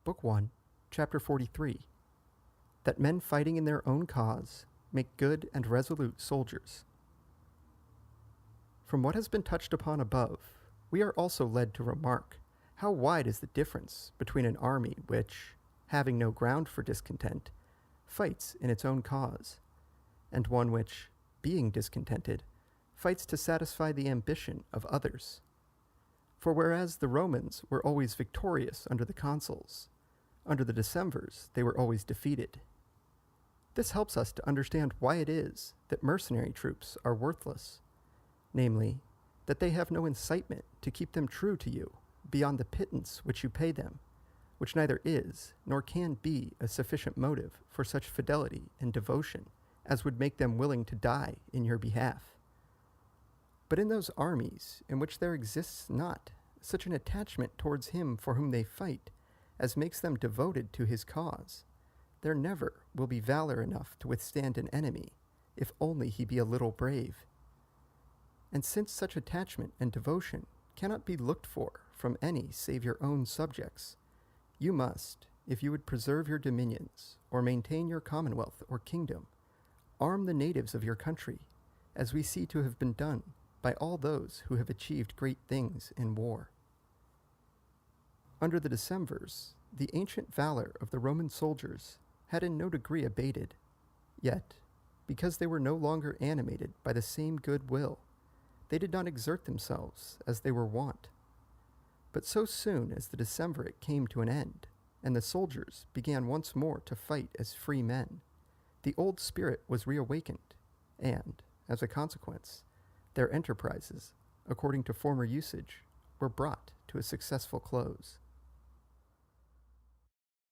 Book 1, Chapter 43, that men fighting in their own cause make good and resolute soldiers. From what has been touched upon above, we are also led to remark how wide is the difference between an army which, having no ground for discontent, fights in its own cause, and one which, being discontented, fights to satisfy the ambition of others. For whereas the Romans were always victorious under the consuls, under the decemvirs they were always defeated. This helps us to understand why it is that mercenary troops are worthless, namely, that they have no incitement to keep them true to you beyond the pittance which you pay them, which neither is nor can be a sufficient motive for such fidelity and devotion as would make them willing to die in your behalf. But in those armies in which there exists not such an attachment towards him for whom they fight as makes them devoted to his cause, there never will be valor enough to withstand an enemy, if only he be a little brave. And since such attachment and devotion cannot be looked for from any save your own subjects, you must, if you would preserve your dominions, or maintain your commonwealth or kingdom, arm the natives of your country, as we see to have been done by all those who have achieved great things in war. Under the decemvirs, the ancient valor of the Roman soldiers had in no degree abated, yet, because they were no longer animated by the same good will, they did not exert themselves as they were wont. But so soon as the decemvirate came to an end, and the soldiers began once more to fight as free men, the old spirit was reawakened, and, as a consequence, their enterprises, according to former usage, were brought to a successful close.